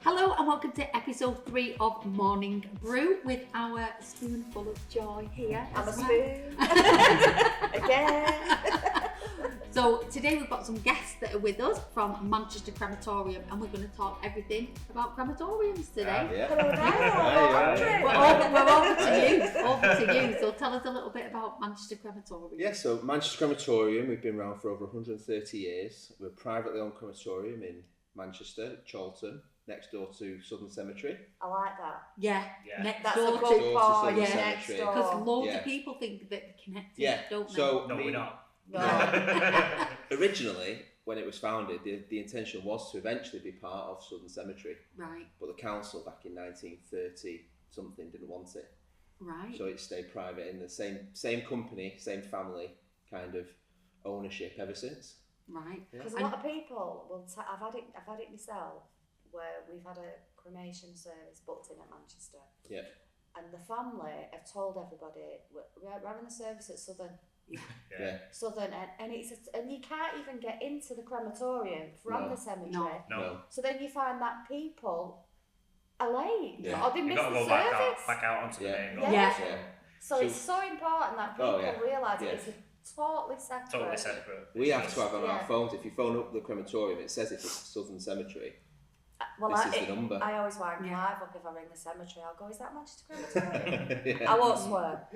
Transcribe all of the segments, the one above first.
Hello and welcome to episode 3 of Morning Brew with our spoonful of joy here. I'm a spoon. Again. So today we've got some guests that are with us from Manchester Crematorium and we're going to talk everything about crematoriums today. Hello there. We're over to you. So tell us a little bit about Manchester Crematorium. Yeah, so Manchester Crematorium, we've been around for over 130 years. We're a privately owned crematorium in Manchester, Chorlton, next door to Southern Cemetery. I like that. Yeah. Next That's door a good to point. Southern Next Cemetery. door. because loads of people think that they're connected, don't they? So No, we're not. No. originally, when it was founded, the intention was to eventually be part of Southern Cemetery, Right. but the council back in 1930 something didn't want it, Right. so it stayed private in the same company, same family kind of ownership ever since. Right. Because a lot of people will. I've had it myself, where we've had a cremation service booked in at Manchester. Yeah. And the family have told everybody we're having a service at Southern. Yeah. Southern, and you can't even get into the crematorium from the cemetery. No. So then you find that people are late, Yeah. or they You've miss got to the go service. back out onto the main road. Yeah. Yeah. So it's so important that people realise Yeah. it's totally separate. Totally separate. We have to have on our Yeah. phones. If you phone up the crematorium, it says if it's Southern Cemetery. Well, This is the number. I always wind Yeah. live up if I ring the cemetery. I'll go, is that Manchester Crematorium? Yeah. I won't swear.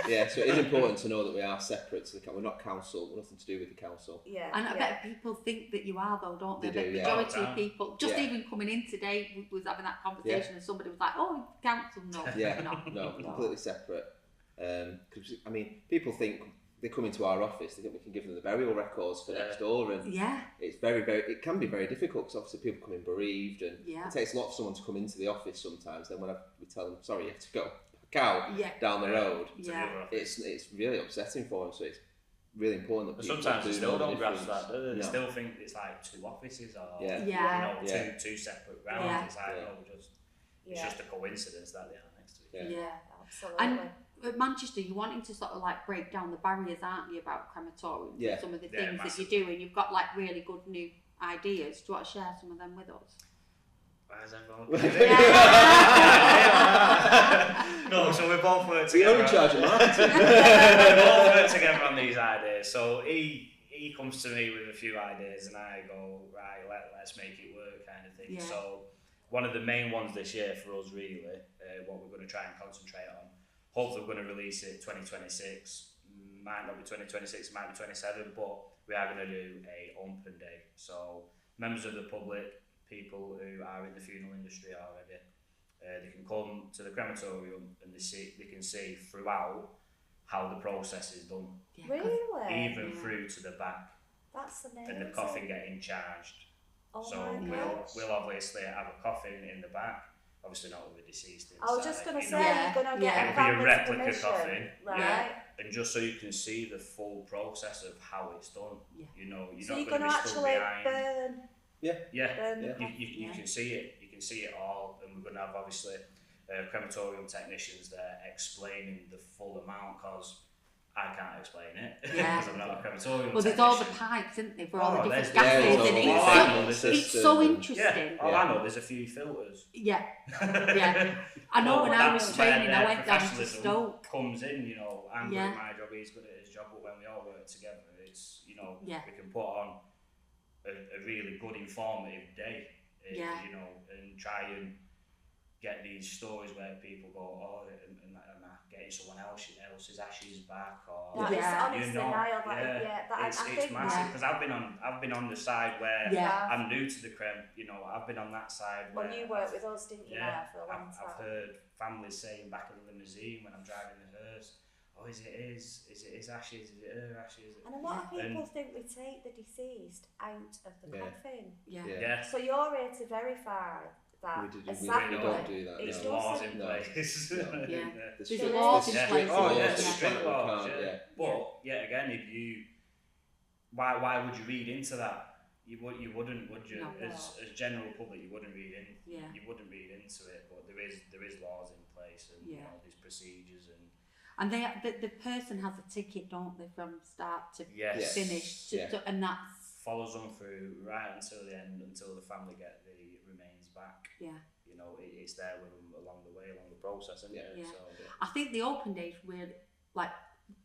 Yeah, so it is important to know that we are separate to the council. We're not council, we're nothing to do with the council. Yeah. And I bet people think that you are though, don't they? They do, The yeah. majority of people, just Yeah. even coming in today, was having that conversation and somebody was like, oh, council, no. Yeah, you know. no, completely separate. Because, I mean, people think they come into our office, they think we can give them the burial records for next door, and Yeah. it's it can be very difficult because obviously people come in bereaved, and Yeah. it takes a lot for someone to come into the office sometimes. Then when we tell them, sorry, you have to go back out Yeah. down the road, Yeah. it's really upsetting for them. So it's really important that But people sometimes they do still know the don't grasp difference. that, do they? They No. still think it's like two offices or Yeah. Yeah. you know, Yeah. two separate grounds. Yeah. It's like, Yeah. no, it's just a coincidence that they are next to each other. Yeah. Absolutely. And at Manchester, you're wanting to sort of like break down the barriers, aren't you, about crematoriums Yeah. and some of the Yeah, things that massively. you're doing. You've got like really good new ideas. Do you want to share some of them with us? Why is everyone No, so we both work We together. only charge a marketing. We both work together on these ideas. So he comes to me with a few ideas and I go, right, let's make it work kind of thing. Yeah. So one of the main ones this year for us really, what we're going to try and concentrate on, hopefully we're going to release it 2026, might not be 2026, might be 27, but we are going to do a open day. So members of the public, people who are in the funeral industry already, they can come to the crematorium and they can see throughout how the process is done, Yeah, 'cause- Really? even through to the back, That's amazing. and the coffin getting charged. Oh So my gosh. we'll obviously have a coffin in the back, obviously not with the deceased inside. I was just going to you say, know, Yeah. you're going to Yeah. get It'll be a family's replica permission. coffin. Right. Yeah. and just so you can see the full process of how it's done. Yeah. You know, you're So not you're going going to to be stuck actually behind. burn Yeah, the Yeah. coffin. you Yeah. can see it. You can see it all, and we're going to have obviously crematorium technicians there explaining the full amount because I can't explain it because Yeah. I'm not a crematorium. Well, there's all the technician. pipes, isn't there, for all the there's different gases, all and the all I know, it's system so and- interesting. All I know, there's a few filters. Yeah. Yeah. I know Well, when I that's was where training, I their went down to professionalism Stoke. Comes in, you know, I'm good Yeah. at my job, he's good at his job, but when we all work together, it's, you know, Yeah. we can put on a really good informative day, Yeah. you know, and try and get these stories where people go, oh, and getting someone else's ashes back, or That is Yeah. honestly, you know, Niall, that, that it's I think massive because I've been on the side where Yeah. I'm new to the creme, you know, I've been on that side where Well, you worked with us, didn't you, yeah, Niall, for a long I've time. heard families saying back in the limousine when I'm driving the hearse, oh, is it his ashes, is it her ashes? And a lot of Yeah. people And- think we take the deceased out of the Yeah. coffin. Yeah. Yeah. Yeah, So you're here to verify that We exactly. don't do that. It's there's no. laws in doesn't- No. place. No. Yeah. There's There's strict- laws in Yeah. place. Oh yeah, Yeah. there's strict We laws. can't, Yeah. But yet again, if you, why would you read into that? You wouldn't, would you? No. As general public, you wouldn't read in. Yeah. You wouldn't read into it. But there is laws in place, and you Yeah. know, there's procedures and. And the person has a ticket, don't they, from start to Yes. finish, Yeah. and that's follows them through right until the end, until the family get the remains back. Yeah. You know, it's there with them along the way, along the process, isn't it? Yeah. So, I think the open day is really like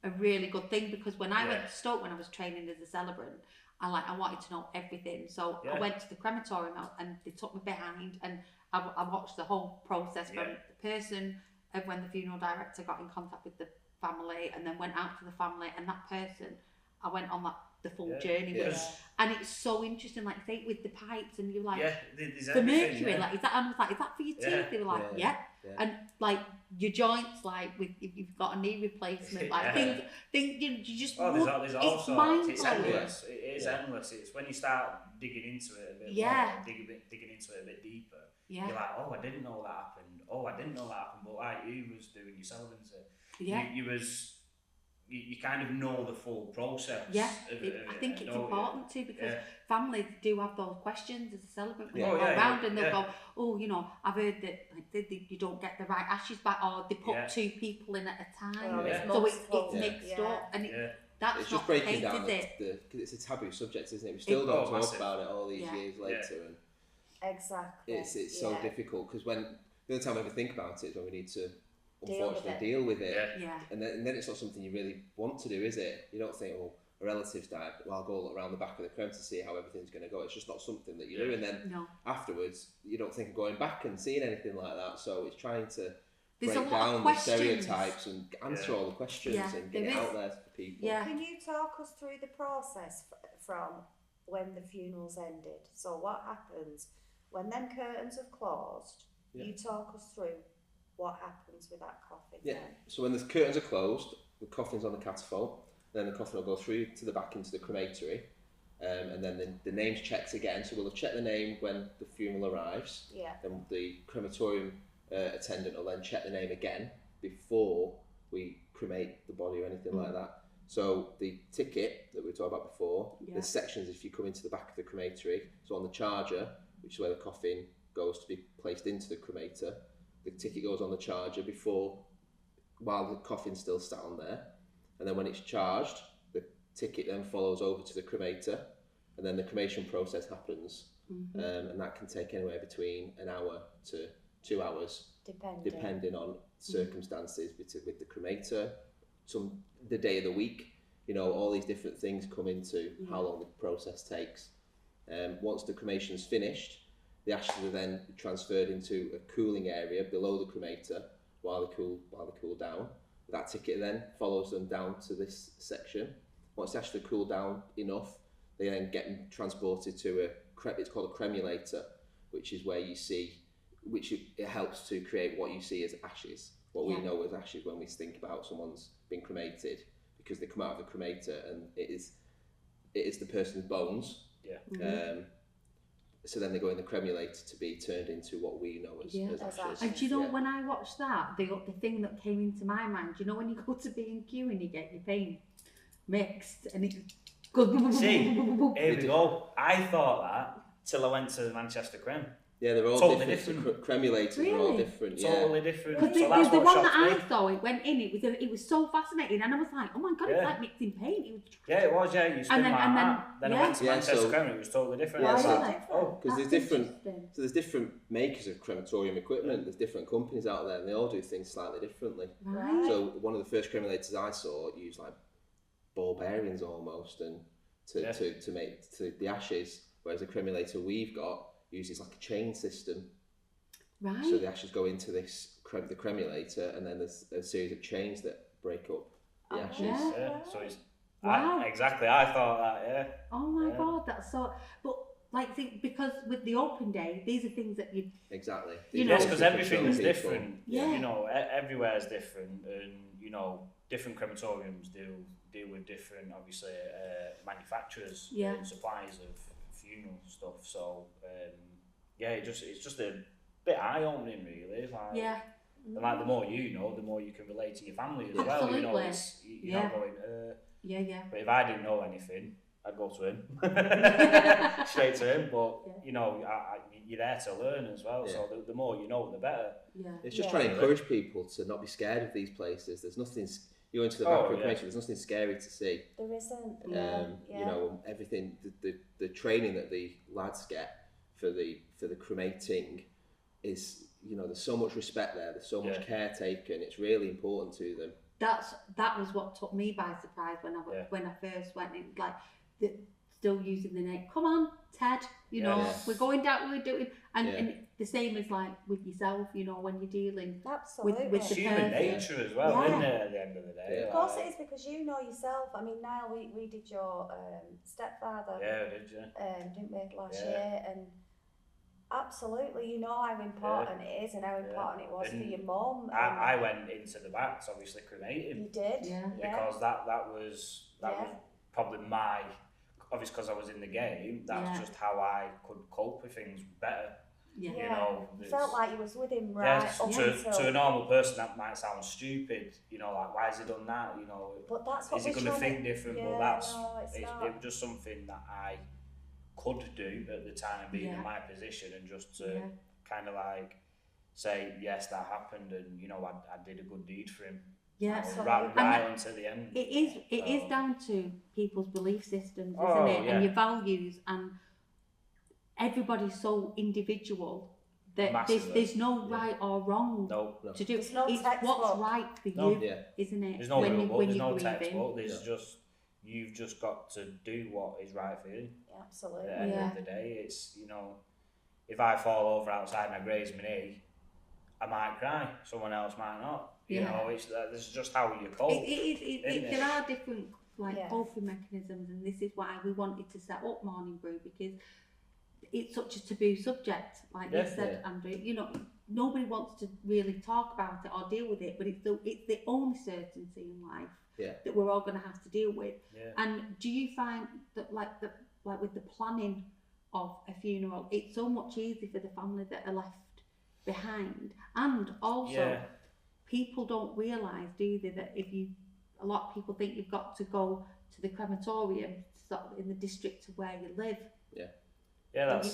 a really good thing, because when I went to Stoke when I was training as a celebrant, I wanted to know everything. So I went to the crematorium and they took me behind, and I watched the whole process from the person when the funeral director got in contact with the family, and then went out to the family, and that person, I went on the full journey with, and it's so interesting. Like say with the pipes, and you're like, the mercury, like is that? And I was like, is that for your teeth? They were like, yeah. And like your joints, like with if you've got a knee replacement, like things you just there's all sorts. It's endless. It is endless. It's when you start digging into it a bit more, digging into it a bit deeper. You're like, oh, I didn't know that happened. Oh, I didn't know that happened. But like you was doing yourself into you kind of know the full process. Yeah, I think it's important too, because families do have those questions as a celebrant when they go around and they'll go, oh, you know, I've heard that like, you don't get the right ashes back, or they put two people in at a time, so it's mixed up, and that's it's not just breaking the case, down is it? Because it's a taboo subject, isn't it? We still don't talk about it all these years later, and exactly. It's so difficult, because when the only time I ever think about it is when we need to unfortunately deal with it. And then it's not something you really want to do, is it? You don't think, oh, a relative's died, well, I'll go look around the back of the creme to see how everything's going to go. It's just not something that you do. And then afterwards, you don't think of going back and seeing anything like that. So it's trying to break down the stereotypes and answer all the questions and get it out there for people. Can you talk us through the process from when the funeral's ended? So what happens when them curtains have closed? You talk us through what happens with that coffin. Then? So when the curtains are closed, the coffin's on the catafalque, then the coffin will go through to the back into the crematory, and then the name's checked again. So we'll have checked the name when the funeral arrives. Then the crematorium attendant will then check the name again before we cremate the body or anything like that. So the ticket that we were talking about before, there's sections if you come into the back of the crematory. So on the charger, which is where the coffin goes to be placed into the cremator, the ticket goes on the charger while the coffin's still sat on there, and then when it's charged, the ticket then follows over to the cremator, and then the cremation process happens, and that can take anywhere between an hour to 2 hours, depending on circumstances with the cremator, the day of the week, you know, all these different things come into how long the process takes. Once the cremation's finished, the ashes are then transferred into a cooling area below the cremator while they cool down. That ticket then follows them down to this section. Once the ashes are cooled down enough, they then get transported to it's called a cremulator, which is where you see, it helps to create what you see as ashes, what we know as ashes when we think about someone's been cremated, because they come out of the cremator and it is the person's bones. So then they go in the cremulator to be turned into what we know as ashes. And do you know, when I watched that, the thing that came into my mind, do you know when you go to B&Q and you get your paint mixed and it goes... See, here we go. I thought that till I went to Manchester Crem. Yeah, they're all totally different. Cremulators are all different. Totally different. Because so that's the what one that shocked me. I saw, it went in, it was so fascinating, and I was like, oh my god, it's like mixing paint. You spin that. Then I went to Manchester Crem, it was totally different. Because there's different makers of crematorium equipment. There's different companies out there, and they all do things slightly differently. Right. So one of the first cremulators I saw used like ball bearings almost, and to make the ashes, whereas the cremulator we've got uses like a chain system. Right. So the ashes go into the cremulator, and then there's a series of chains that break up the ashes. So it's exactly. I thought that. Oh my god, that's so. But like, because with the open day, these are things that you exactly. Yes, because everything is different. You know, everywhere is different, and you know, different crematoriums deal with different, obviously, manufacturers and suppliers of funeral stuff. So it's just a bit eye-opening, really. Like, and like the more you know, the more you can relate to your family as well. You know, you're not going. But if I didn't know anything, I'd go to him straight to him. But you know, you're there to learn as well. So the more you know, the better. It's just trying to encourage people to not be scared of these places. There's nothing. You go into the back of a crematorium, there's nothing scary to see. There isn't. You know, everything, the training that the lads get for the cremating is, you know, there's so much respect there, there's so much care taken, it's really important to them. That was what took me by surprise when I first went in, like still using the name. Come on, Ted, you know, we're going down, we're doing, and the same as like with yourself, you know, when you're dealing with the human nature as well, isn't it? At the end of the day, of course it is, because you know yourself. I mean, now we did your stepfather, did you? Didn't we, last year, and absolutely, you know how important it is and how important it was for your mum. I went into the back to obviously cremate him. You did, because that was probably my, obviously because I was in the game, that's just how I could cope with things better. You know, you felt like you was with him to a normal person that might sound stupid, you know, like why has he done that, you know, but that's what is he going to think different, but that's it was just something that I could do at the time, being in my position, and just to kind of like say yes, that happened, and you know, I did a good deed for him. Right until the end. It is down to people's belief systems, isn't it? And your values, and everybody's so individual that there's no right or wrong to do. It's what's right for you, isn't it? There's no rule book, there's no textbook, there's just, you've just got to do what is right for you. Absolutely. At the end of the day, it's, you know, if I fall over outside and I graze my knee, I might cry, someone else might not. You know, it's just how you cope. There are different coping mechanisms, and this is why we wanted to set up Morning Brew, because it's such a taboo subject, like you said, Andrew. You know, nobody wants to really talk about it or deal with it, but it's the only certainty in life that we're all going to have to deal with. And do you find that like with the planning of a funeral, it's so much easier for the family that are left behind, and also people don't realise, do they, that a lot of people think you've got to go to the crematorium in the district of where you live. You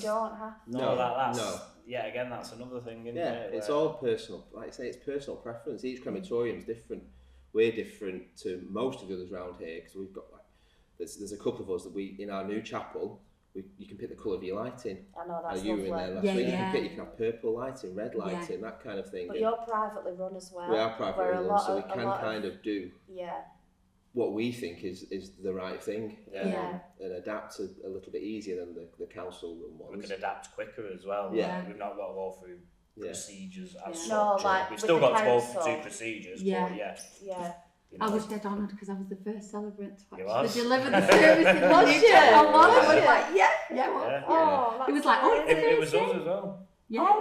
don't have to. Again, that's another thing, isn't it? It's all personal. Like I say, it's personal preference. Each crematorium is different. We're different to most of the others around here, because we've got there's a couple of us that we, in our new chapel, you can pick the colour of your lighting. I know, that's you lovely. were in there last week. You can have purple lighting, red lighting, that kind of thing. But you're privately run as well. We are privately run, so we can kind of do what we think is the right thing, and adapt a little bit easier than the council run ones. We can adapt quicker as well. We've not got to go through procedures as such. No, like we've still got to go through procedures, but You know, I was dead honoured because I was the first celebrant to actually deliver the service in the new church. I was like, it was like, it was us as well.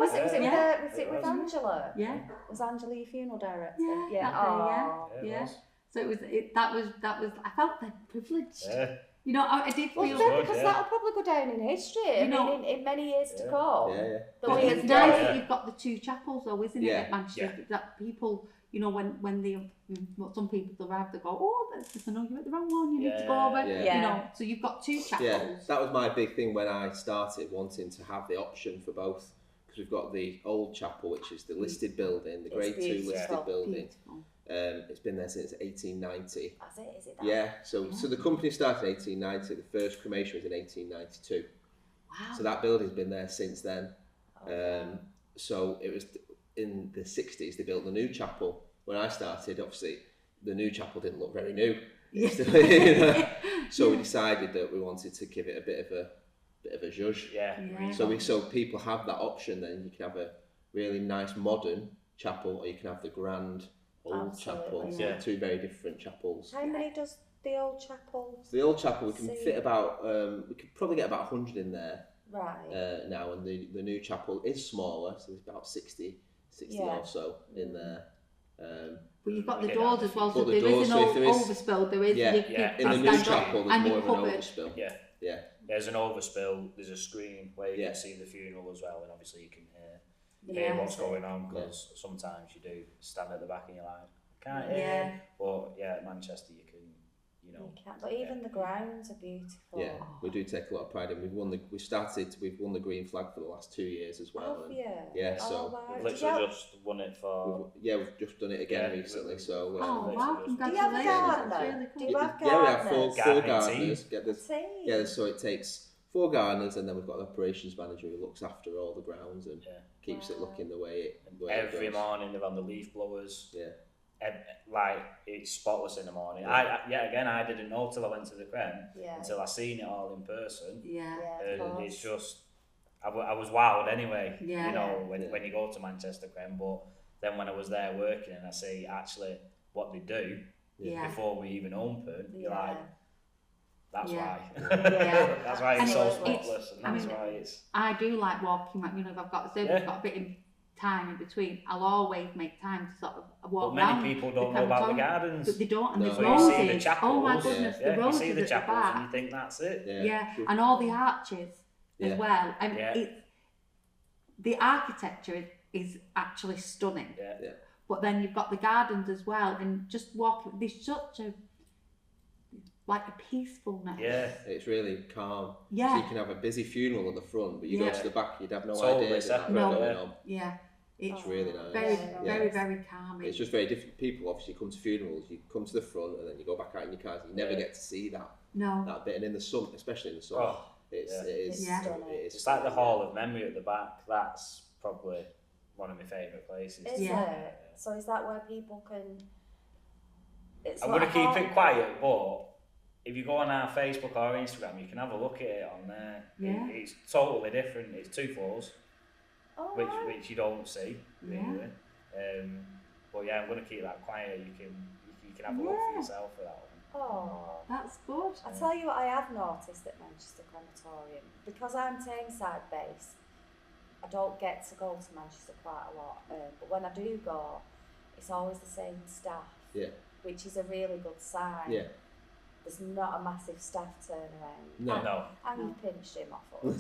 Was it with Angela? Yeah. Was Angela your funeral director? Yeah. So that was I felt privileged. You know, I did feel because that'll probably go down in history. You know, in many years to come. But it's nice that you've got the two chapels, though, isn't it, at Manchester? That people, you know, when they, some people arrive, they go, oh, I know you're at the wrong one. You need to go over. You know, so you've got two chapels. Yeah, that was my big thing when I started, wanting to have the option for both. Because we've got the old chapel, which is the listed building, the Grade 2 listed building. It's been there since 1890. Has it? Is it that? So the company started in 1890. The first cremation was in 1892. Wow. So that building's been there since then. So it was in the 60s they built the new chapel. When I started, obviously, the new chapel didn't look very new. So we decided that we wanted to give it a bit of a zhuzh. So people have that option. Then you can have a really nice modern chapel, or you can have the grand old chapel. Two very different chapels. How many does the old chapel? So the old chapel, we can fit about we could probably get about 100 in there now, and the new chapel is smaller, so there's about 60 or so in there. But you've got the doors as well, so there is an overspill. There is in the new chapel there's more of an overspill. There's an overspill, there's a screen where you can see the funeral as well, and obviously you can hear what's going on, because sometimes you do stand at the back and you're like, I can't hear. But at Manchester you can, can. But even the grounds are beautiful. Yeah, we do take a lot of pride in. We've won the green flag for the last 2 years as well. Have and you? Yeah, so wow. We've literally just won it for. we've just done it again recently. So wow, Do you have a gardener? Do you have gardeners? Yeah, we have four Gardening gardeners. So it takes 4 gardeners, and then we've got an operations manager who looks after all the grounds and keeps it looking the way it Every goes. morning they've on the leaf blowers. Yeah. Like it's spotless in the morning. I didn't know till I went to the Crem until I seen it all in person. And it's just I was wowed anyway. You know when you go to Manchester Crem, but then when I was there working and I see actually what they do before we even open, you're like, that's why. That's why it's so spotless, and that's why it's. I do like walking. You know, if I've got a bit of time in between, I'll always make time to sort of walk around. But many people don't know about the gardens. But they don't, and there's So roses. you see the chapels, oh my goodness, the roses you see the at chapels the back. and you think that's it. And all the arches as well. And the architecture is actually stunning. But then you've got the gardens as well, and just walking, there's such a peacefulness. It's really calm. So Yeah. you can have a busy funeral at the front, but you go to the back, you'd have no Totally idea separate, going on. It's really nice. Very, very calming. It's just very different. People obviously come to funerals, you come to the front and then you go back out in your cars, you never get to see that bit. And in the sun, especially in the summer, it's like the Hall of Memory at the back. That's probably one of my favourite places. Is it? So is that where people can... I'm going to keep it quiet, but if you go on our Facebook or Instagram, you can have a look at it on there. It's totally different. It's 2 floors, which you don't see really. But I'm going to keep that quiet. You can have a look for yourself for that one. Oh, that's good. I tell you what, I have noticed at Manchester Crematorium, because I'm Tameside based, I don't get to go to Manchester quite a lot. But when I do go, it's always the same staff. Which is a really good sign. There's not a massive staff turnaround. No. And you pinched him off us.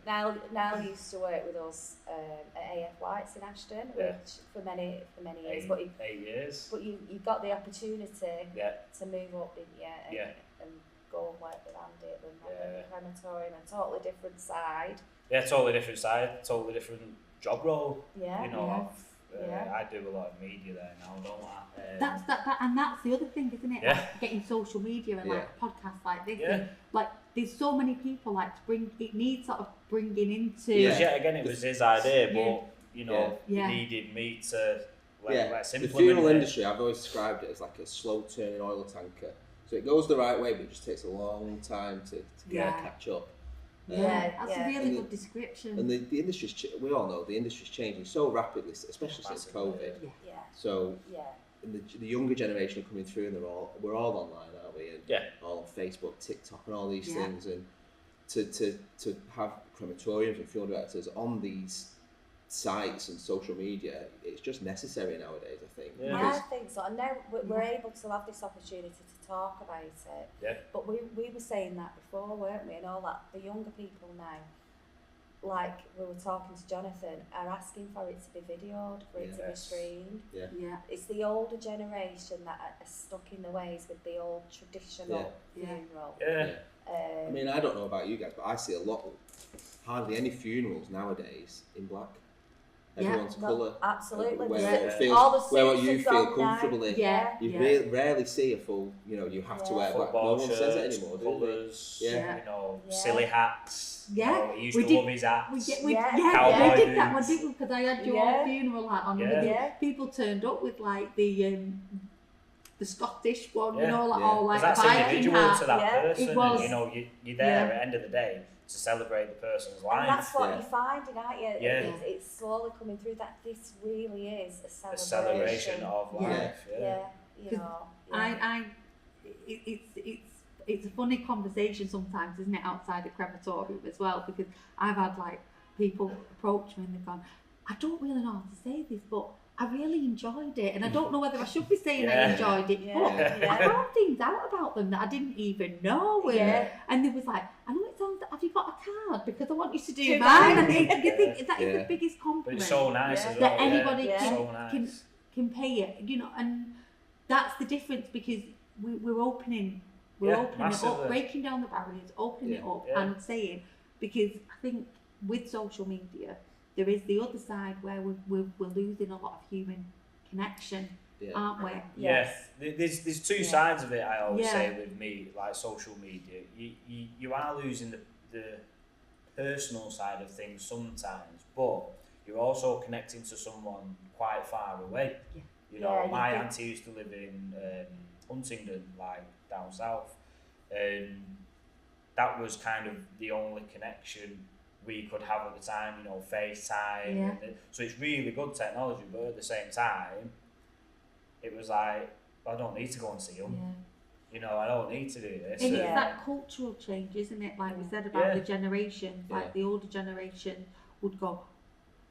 Niall used to work with us at AF White's in Ashton, which for many years. 8 years. But you got the opportunity to move up, didn't you? And go and work with Andy at the crematorium, a totally different side. Totally different side, totally different job role. I do a lot of media there now, don't I? That's the other thing, isn't it? Like getting social media and like podcasts like this. And, like there's so many people like to bring. It needs sort of bringing into. Again, it was his idea, but you know, he needed me to let's implement the funeral it. industry, I've always described it as like a slow turning oil tanker. So it goes the right way, but it just takes a long time to catch up. That's a really good description. And the industry's, we all know the industry's changing so rapidly, especially since COVID. So and the younger generation are coming through, and we're all online, aren't we? And all on Facebook, TikTok, and all these things. And to have crematoriums and funeral directors on these sites and social media, it's just necessary nowadays, I think. I think so. And now we're able to have this opportunity to talk about it. But we were saying that before, weren't we? And all that, the younger people now, like we were talking to Jonathan, are asking for it to be videoed, for it to be streamed. It's the older generation that are stuck in the ways with the old traditional funeral. I mean, I don't know about you guys, but I see hardly any funerals nowadays in black. Everyone's colour. Absolutely. Wear what you feel comfortable in. You rarely see a full, you have to wear black. No one says it anymore, colours, silly hats. He used to love his hats. We did that one, didn't we? Because I had your funeral hat on. People turned up with like the Scottish one, all like that's Viking hat. To that person. It was. And, you're there at the end of the day to celebrate the person's life. And that's what you're finding, aren't you? It's slowly coming through that this really is a celebration of life. It's a funny conversation sometimes, isn't it, outside the crematorium as well, because I've had like people approach me and they've gone, I don't really know how to say this, but I really enjoyed it, and I don't know whether I should be saying I enjoyed it, but I found things out about them that I didn't even know. And they was like, I know it sounds, have you got a card? Because I want you to do mine. And you think that is the biggest compliment. But it's so nice as well. That anybody can pay it, you know, and that's the difference, because we're opening it up, breaking down the barriers, opening it up, and saying, because I think with social media there is the other side where we're losing a lot of human connection, aren't we? Yes. There's two sides of it. I always say with me, like social media, you are losing the personal side of things sometimes, but you're also connecting to someone quite far away. You know, my auntie used to live in Huntingdon, like down south, and that was kind of the only connection we could have at the time, you know, FaceTime. So it's really good technology, but at the same time, it was like, I don't need to go and see them. You know, I don't need to do this. And it's that cultural change, isn't it? Like we said about the generation, like the older generation would go,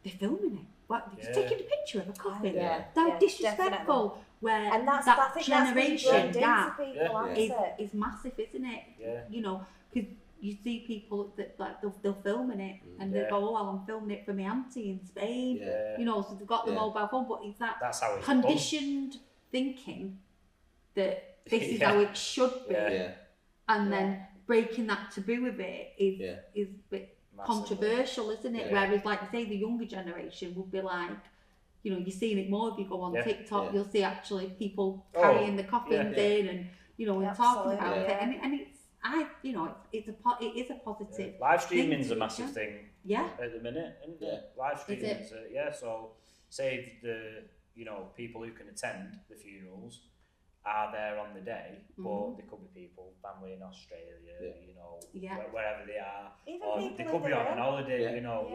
they're filming it. What, they're taking a picture of a coffin. They're disrespectful. Where and that's, that generation gap is massive, isn't it? You know, because you see people that like they'll filming it and they go, oh, well, I'm filming it for my auntie in Spain. You know, so they've got the mobile phone, but it's that's how it's conditioned thinking that this is how it should be, and then breaking that taboo of it is a bit controversial, isn't it? Whereas, like I say, the younger generation would be like, you know, you're seeing it more if you go on TikTok. You'll see actually people carrying the coffins in, and you know, and talking about it, and it's, you know, it is a positive. Live streaming's a massive thing. At the minute, isn't it? Live streaming is so say the, you know, people who can attend the funerals are there on the day, but there could be people, family in Australia, you know, wherever they are, or they could be on an holiday, you know,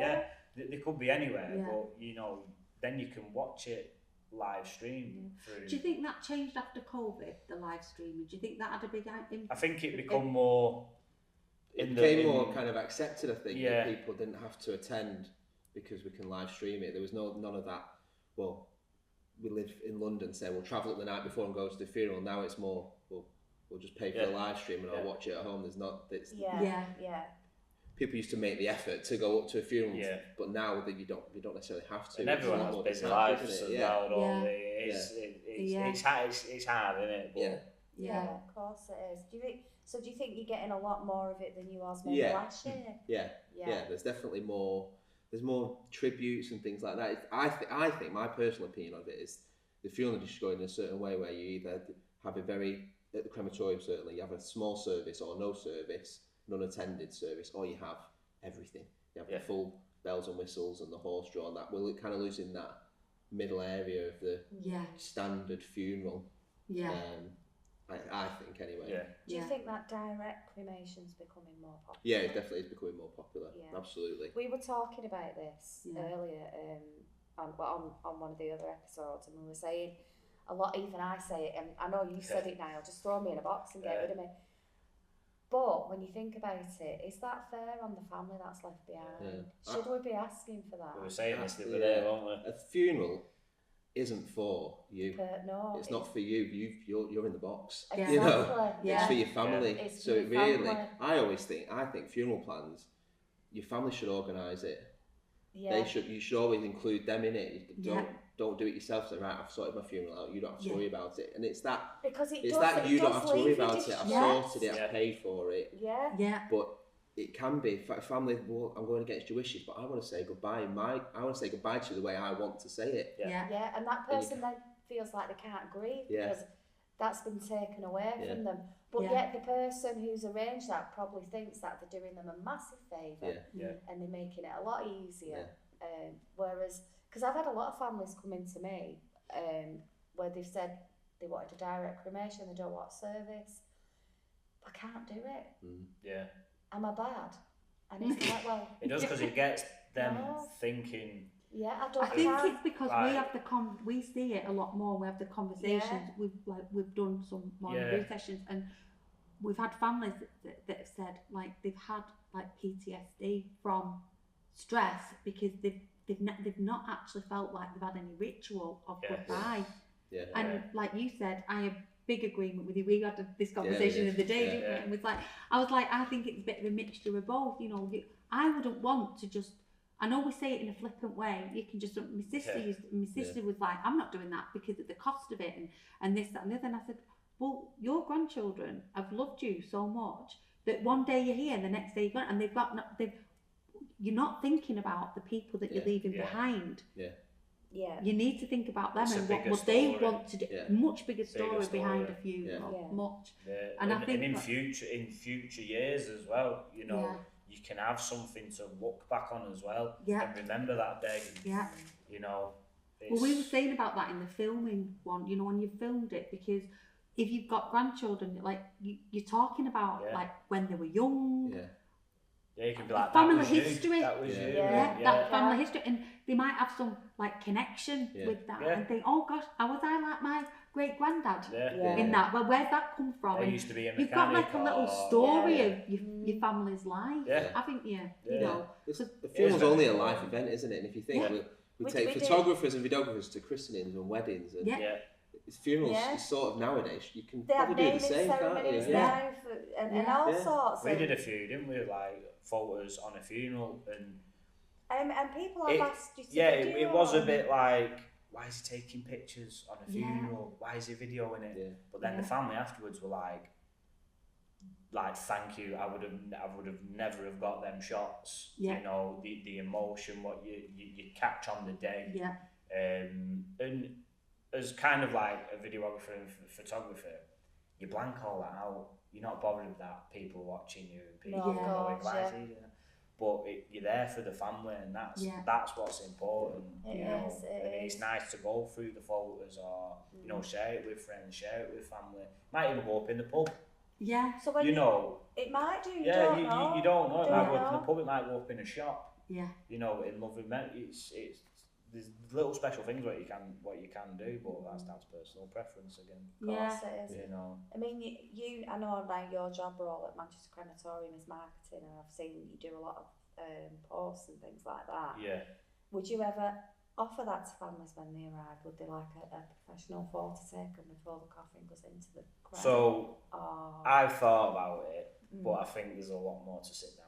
they could be anywhere, but you know, then you can watch it live stream through. Do you think that changed after COVID, the live streaming? Do you think that had a big impact? I think it became more. It became more kind of accepted. I think that people didn't have to attend because we can live stream it. There was none of that. Well, we live in London, say we'll travel up the night before and go to the funeral. Now it's more, we'll just pay for the live stream and I'll watch it at home. There's not. People used to make the effort to go up to a funeral, but now that you don't necessarily have to. And everyone has busy lives as well. It's hard, isn't it? But of course it is. Do you think you're getting a lot more of it than you was maybe last year? Yeah. There's definitely more. There's more tributes and things like that. I think my personal opinion of it is the funeral just going in a certain way where you either have at the crematorium certainly, you have a small service or no service, non-attended service, or you have everything. You have the full bells and whistles and the horse drawn. That we're kind of losing that middle area of the standard funeral. I think anyway. Do you think that direct cremation's becoming more popular? Yeah, it definitely is becoming more popular. Absolutely. We were talking about this earlier on one of the other episodes, and we were saying a lot. Even I say it, and I know you said it, Niall. Just throw me in a box and get rid of me. But when you think about it, is that fair on the family that's left behind? Should we be asking for that? We were saying this the other day, weren't we? A funeral isn't for you. No, it's not for you. You're in the box. Exactly. You know, it's for your family. It's so for your family. I think funeral plans, your family should organise it. You should always include them in it. Don't do it yourself. Say, right, I've sorted my funeral out. You don't have to worry about it. And it's that because you don't have to worry about it. I've sorted it. I've paid for it. But it can be family. Well, I'm going against your wishes, but I want to say goodbye. I want to say goodbye to you the way I want to say it. And that person then feels like they can't grieve because that's been taken away from them. But yet the person who's arranged that probably thinks that they're doing them a massive favour and they're making it a lot easier. Whereas, because I've had a lot of families come in to me where they've said they wanted a direct cremation, they don't want service. I can't do it. Am I bad? And it's like, well... It does, because it gets them thinking... I think it's because we have we see it a lot more. We have the conversations. We've done some more review sessions, and we've had families that have said like they've had like PTSD from stress because they've not actually felt like they've had any ritual of goodbye. And like you said, I have big agreement with you. We had this conversation the other day, didn't we? And I was like, I think it's a bit of a mixture of both. You know, I wouldn't want to just I know we say it in a flippant way. You can just. My sister was like, I'm not doing that because of the cost of it and this, that, and the other. And I said, well, your grandchildren have loved you so much that one day you're here and the next day you're gone, and you're not thinking about the people that you're leaving behind. Yeah. You need to think about them and what they want to do. Much bigger story behind a funeral. Much. Yeah. And I think in future years as well, you know, you can have something to look back on as well and remember that day. Yeah. You know. Well, we were saying about that in the filming one, you know, when you filmed it, because if you've got grandchildren, like you're talking about like when they were young. Yeah, you can be like, family history. That was you. That family history, and they might have some like connection with that, and think, oh gosh, how was I like my great granddad in that? Well, where's that come from? They used to be a you've got like a little story of your family's life, haven't you? You know, the funeral's only a life event, isn't it? And if you think we take photographers and videographers to christenings and weddings, and funerals is sort of nowadays. You can probably do the same, can't you? And all sorts. We did a few, didn't we? Like photos on a funeral, and people have asked you to it was a bit like, why is he taking pictures on a funeral? Why is he videoing it? But then the family afterwards were like, thank you. I would have never have got them shots. You know, the emotion, what you catch on the day. And as kind of like a videographer and photographer, you blank all that out. You're not bothered with that, people watching you and people going, why is he doing that? But you're there for the family, and that's what's important. It's nice to go through the photos, or you know, share it with friends, share it with family. Might even go up in the pub. Yeah. So when you know, it might do. You don't know. It might go up in the pub. It might go up in a shop. Yeah. You know, in love with men, it's there's little special things what you can do, but that's personal preference again. Of course it is. You know. I mean, I know like your job role at Manchester Crematorium is marketing, and I've seen you do a lot of posts and things like that. Yeah. Would you ever offer that to families when they arrive? Would they like a professional photo taken before the coffin goes into the crowd? So I've thought about it, but I think there's a lot more to sit down.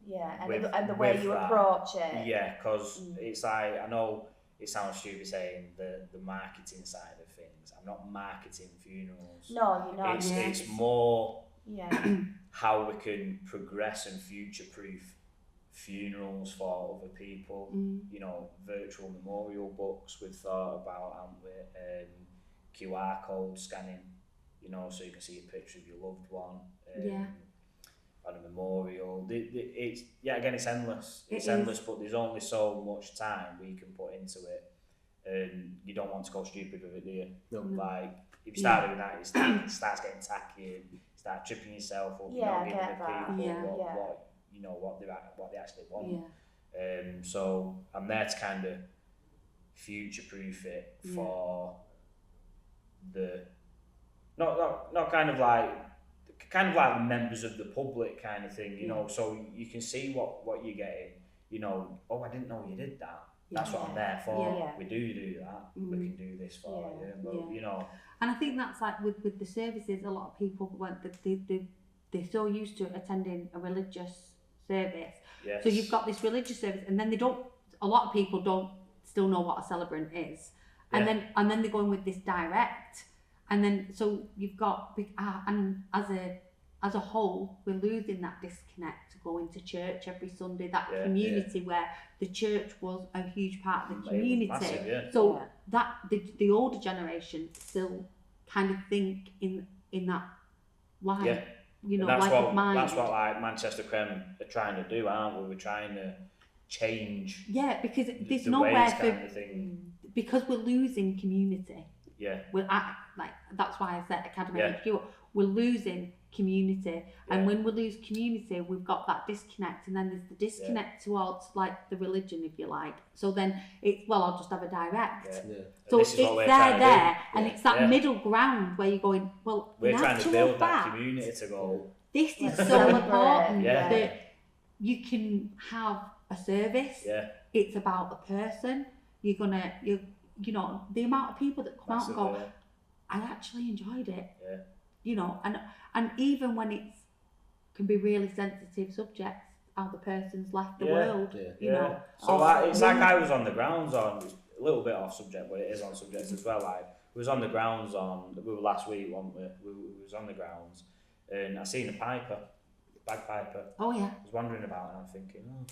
Yeah, and the way you approach it. Yeah, because it's like, I know it sounds stupid saying the marketing side of things. I'm not marketing funerals. No, you're not. It's more how we can progress and future-proof funerals for other people. You know, virtual memorial books we've thought about, haven't we? QR code scanning, you know, so you can see a picture of your loved one. On a memorial, it's endless. It's endless, but there's only so much time we can put into it, and you don't want to go stupid with it, do you? No. Like if you start doing that, it starts getting tacky, and you start tripping yourself up, not giving the people what they actually want. So I'm there to kind of future-proof it for the not kind of like the members of the public kind of thing, you know, so you can see what you're getting, you know, oh, I didn't know you did that. That's what I'm there for. We do that. We can do this for you. But, you know. And I think that's like with the services, a lot of people they're so used to attending a religious service. Yes. So you've got this religious service, and then a lot of people don't still know what a celebrant is. And then they're going with this direct. And then, so you've got, and as a whole, we're losing that disconnect to going to church every Sunday, that community where the church was a huge part of the community. Massive, so that the older generation still kind of think in that line, you know, like of mind. That's what like Manchester Crem are trying to do, aren't we? We're trying to change. Yeah, because there's the nowhere for kind of thing. Because we're losing community. Yeah. That's why I said Academy HQ. We're losing community, and when we lose community, we've got that disconnect, and then there's the disconnect towards like the religion, if you like. So then it's I'll just have a direct. So it's there, and it's that middle ground where you're going. Well, we're trying to build that community to go. This is so important that you can have a service. Yeah. It's about the person. You know, the amount of people that come out and go, I actually enjoyed it. You know, and even when it can be really sensitive subjects, how the person's left the world. You know. So it's like I was on the grounds on a little bit off subject, but it is on subject as well. Like we was on the grounds we were last week, weren't we? We was on the grounds, and I seen a bagpiper. Oh yeah. I was wandering about, and I'm thinking,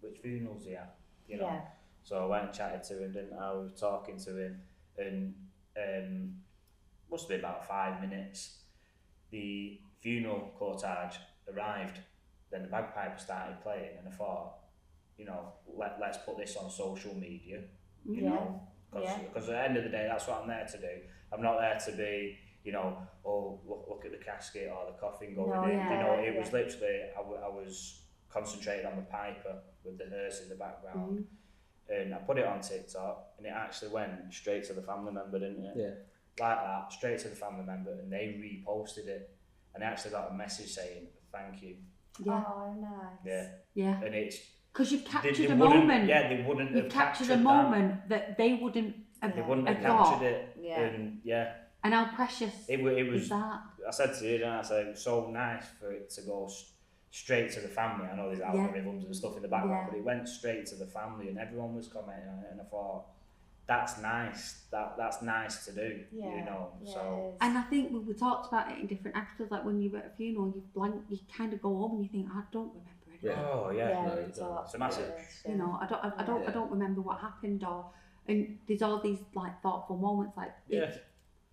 which funeral's he at? You know. So I went and chatted to him, didn't I? We were talking to him, and must have been about 5 minutes. The funeral cortege arrived, then the bagpiper started playing, and I thought, you know, let's put this on social media, you know, because at the end of the day, that's what I'm there to do. I'm not there to be, you know, oh, look at the casket or the coffin going in. You know, it was literally, I was concentrated on the piper with the hearse in the background. And I put it on TikTok, and it actually went straight to the family member, didn't it? Yeah. Like that, straight to the family member, and they reposted it, and I actually got a message saying thank you. Yeah. Oh, nice. Yeah. And it's because you've captured a moment. Yeah, they wouldn't you've have captured a moment that they wouldn't have. They wouldn't have captured it. Yeah. And And how precious it was. Is that? I said to you, I said it was so nice for it to go straight to the family. I know there's algorithms and stuff in the background, but it went straight to the family, and everyone was commenting on it, and I thought, that's nice. That's nice to do. You know. So. And I think we talked about it in different episodes. Like when you're at a funeral, you kind of go home and you think, I don't remember anything. Oh it's a massive. You know, I don't remember what happened, and there's all these like thoughtful moments, like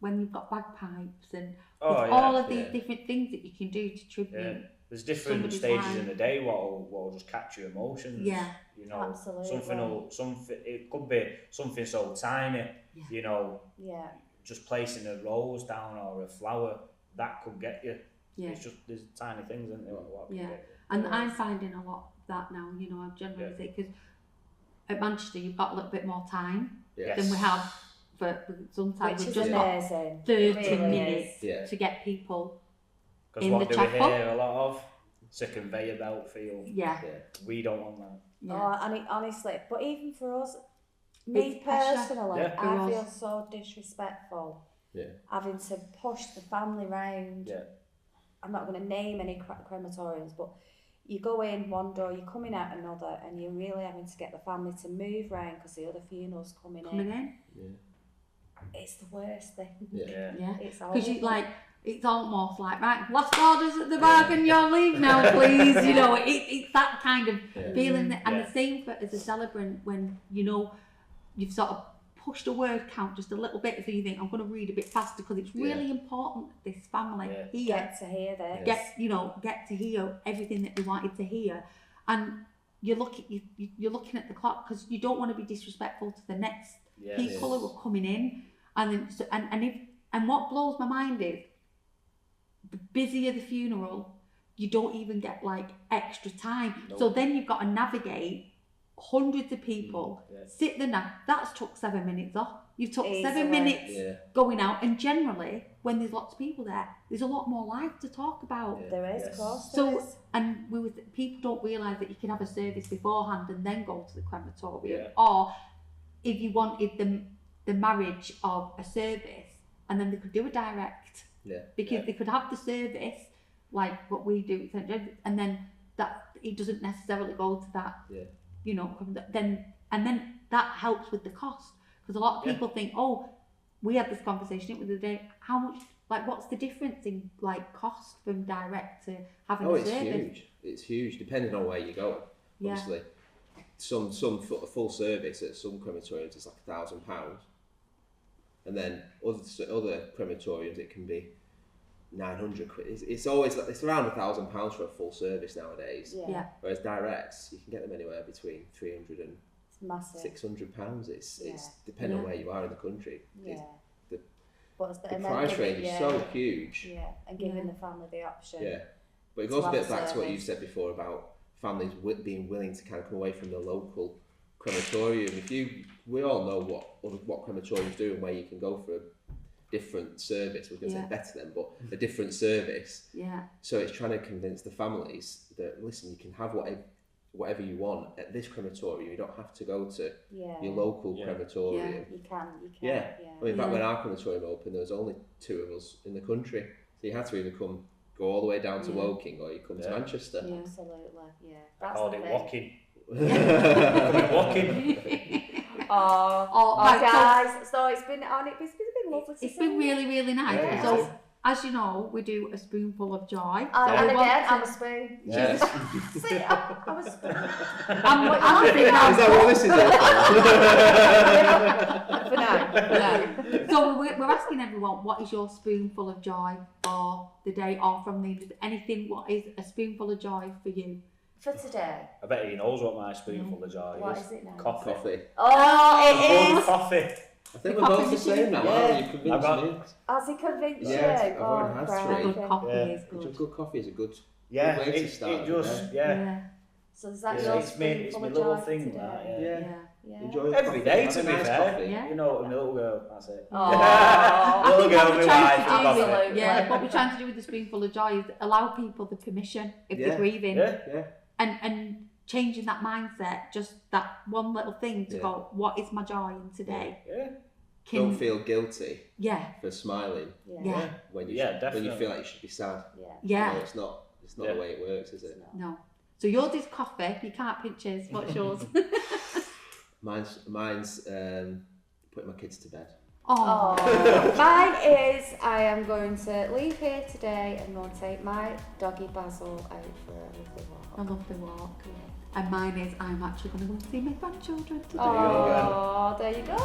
when you've got bagpipes and all of these different things that you can do to tribute. There's different stages in the day what'll just capture emotions. You know, absolutely. Something. It could be something so tiny. You know. Just placing a rose down or a flower that could get you. It's just there's tiny things, isn't there? What can get you. And I'm finding a lot of that now. You know, I generally say because at Manchester you've got a little bit more time than we have. But sometimes we've just got 30 minutes to get people. Because what do we hear a lot of? It's a conveyor belt feel. We don't want that. Oh, and honestly, but even for us, me personally, I feel so disrespectful having to push the family round. I'm not going to name any crematoriums, but you go in one door, you're coming out another, and you're really having to get the family to move round because the other funeral's coming in. It's the worst thing. Because you like. It's almost like, right, last orders at the back and you'll leave now, please. You know, it's that kind of feeling. And the same for as a celebrant when, you know, you've sort of pushed a word count just a little bit, so you think, I'm going to read a bit faster because it's really important that this family here get to hear this. Get to hear everything that they wanted to hear. And you're looking at the clock because you don't want to be disrespectful to the next people who are coming in. And what blows my mind is, the busier the funeral, you don't even get like extra time. So then you've got to navigate hundreds of people, sit there now. That's took 7 minutes off. You've took 7 minutes going out, and generally when there's lots of people there, there's a lot more life to talk about. There is, of course. So and people don't realise that you can have a service beforehand and then go to the crematorium, or if you wanted the marriage of a service, and then they could do a direct. Because they could have the service like what we do at St. James, and then that it doesn't necessarily go to that. You know, then that helps with the cost, because a lot of people think, oh, we had this conversation the other day. How much? Like, what's the difference in like cost from direct to having a service? Huge. It's huge, depending on where you go. Obviously, some full service at some crematoriums is like £1,000. And then other crematoriums, it can be 900 quid. It's always it's around £1,000 for a full service nowadays. Whereas directs, you can get them anywhere between 300 and £600. It's depending on where you are in the country. The price range is so huge. And giving the family the option. But it goes a bit back to what you said before about families being willing to kind of come away from the local crematorium. We all know what crematoriums do and where you can go for a different service. We're going to say better than, but a different service. So it's trying to convince the families that, listen, you can have whatever you want at this crematorium. You don't have to go to your local crematorium. You can. I mean, back when our crematorium opened, there was only 2 of us in the country, so you had to either come go all the way down to Woking, or you come to Manchester. Yeah. Absolutely, yeah. I That's called the it thing. walking. Walking. Right, guys, so it's been lovely to It's see been you. really, really nice. Yeah. So, as you know, we do a spoonful of joy. And we want again, to- I'm a spoon. Yes. See, I'm a spoon. I'm laughing now. Is that what this is For now. Yeah. So we're asking everyone, what is your spoonful of joy for the day, or from the anything? What is a spoonful of joy for you? For today. I bet he knows what my spoonful of joy What is. is it now? Coffee. Coffee. Oh, it Good is. coffee. I think we're both the same now, aren't we? You convinced me. Has he convinced you? Yes, I've already had crikey. three. Good coffee Yeah. is good. Good coffee is a good Yeah, way to it start. just, Yeah. So is that Yeah, your it's me spoonful of little joy thing, today? that, Yeah. Yeah. Enjoy every coffee. day, Have to a be nice fair. coffee. Yeah. You know, my little girl, that's it. Oh. I Little think what girl, we're my trying wife, to do coffee. with, Absolutely. what we're trying to do with the spoonful of joy is allow people the permission if they're grieving, Yeah. and changing that mindset. Just that one little thing to go, what is my joy in today? Yeah. Don't feel guilty Yeah. for smiling Yeah. when you Yeah, when definitely. you feel like you should be sad. Yeah. No, it's not Yeah. the way it works, is it? No. So yours is coffee. You can't pinch his. What's yours? Mine's putting my kids to bed. Oh. Mine is I am going to leave here today and go and take my doggy Basil out for a lovely walk. A lovely walk. And mine is I'm actually going to go and see my grandchildren today. Oh, there you go.